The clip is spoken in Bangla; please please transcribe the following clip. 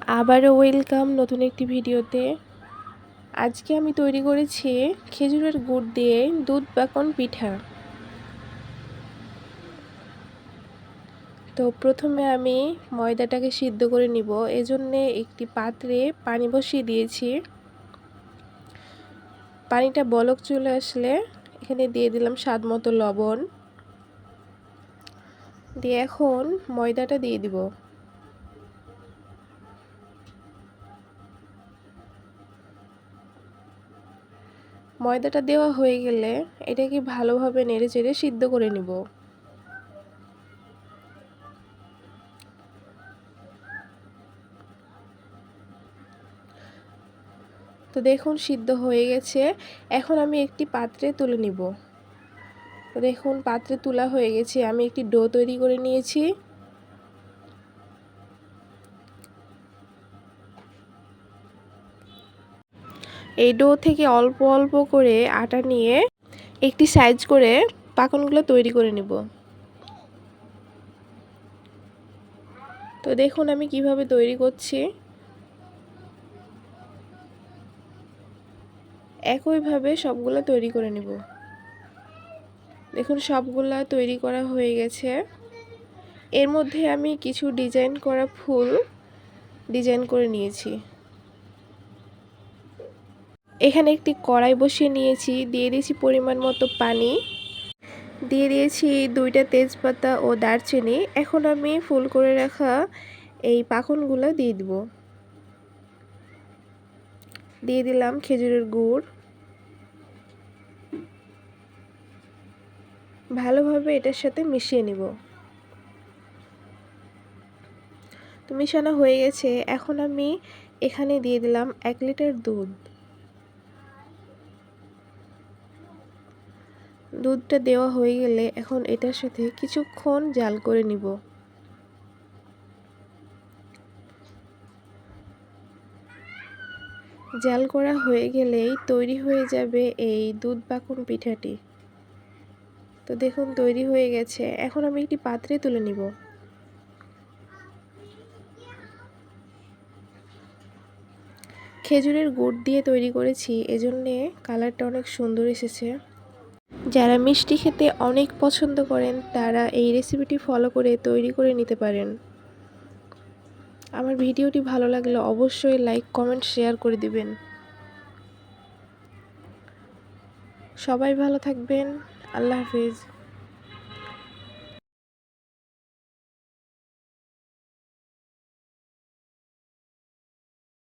আবারও ওয়েলকাম নতুন একটি ভিডিওতে। আজকে আমি তৈরি করেছি খেজুরের গুড় দিয়ে দুধ পাকন পিঠা। তো প্রথমে আমি ময়দাটাকে সিদ্ধ করে নিব। এজন্যে একটি পাত্রে পানি বসিয়ে দিয়েছি। পানিটা বলক চলে আসলে এখানে দিয়ে দিলাম স্বাদ মতো লবণ, দিয়ে এখন ময়দাটা দিয়ে দিব। ময়দাটা দেওয়া হয়ে গেলে এটাকে ভালোভাবে নেড়েচেড়ে সিদ্ধ করে নিব। তো দেখুন সিদ্ধ হয়ে গেছে। এখন আমি একটি পাত্রে তুলে নিব। তো দেখুন পাত্রে তোলা হয়ে গেছে। আমি একটি ডো তৈরি করে নিয়েছি। এই ডো থেকে অল্প অল্প করে আটা নিয়ে একটি সাইজ করে পাকনগুলো তৈরি করে নিব। তো দেখুন আমি কিভাবে তৈরি করছি। একইভাবে সবগুলো তৈরি করে নিব। দেখুন সবগুলা তৈরি করা হয়ে গেছে। এর মধ্যে আমি কিছু ডিজাইন করা ফুল ডিজাইন করে নিয়েছি। এখানে একটি কড়াই বসিয়ে নিয়েছি, দিয়ে দিয়েছি পরিমাণ মতো পানি, দিয়ে দিয়েছি 2টা তেজপাতা ও দারচিনি। এখন আমি ফুল করে রাখা এই পাকনগুলো দিয়ে দিব। দিয়ে দিলাম খেজুরের গুড়। ভালোভাবে এটার সাথে মিশিয়ে নিব। তো মিশানো হয়ে গেছে। এখন আমি এখানে দিয়ে দিলাম 1 লিটার দুধ। দুধটা দেওয়া হয়ে গেলে এখন এটার সাথে কিছুক্ষণ জাল করে নিব। জাল করা হয়ে গেলেই তৈরি হয়ে যাবে এই দুধ পাকন পিঠাটি। তো দেখুন তৈরি হয়ে গেছে। এখন আমি একটি পাত্রে তুলে নিব। খেজুরের গুড় দিয়ে তৈরি করেছি, এজন্যে কালারটা অনেক সুন্দর এসেছে। যারা মিষ্টি খেতে অনেক পছন্দ করেন তারা এই রেসিপিটি ফলো করে তৈরি করে নিতে পারেন। আমার ভিডিওটি ভালো লাগলে অবশ্যই লাইক, কমেন্ট, শেয়ার করে দিবেন। সবাই ভালো থাকবেন। আল্লাহ হাফেজ।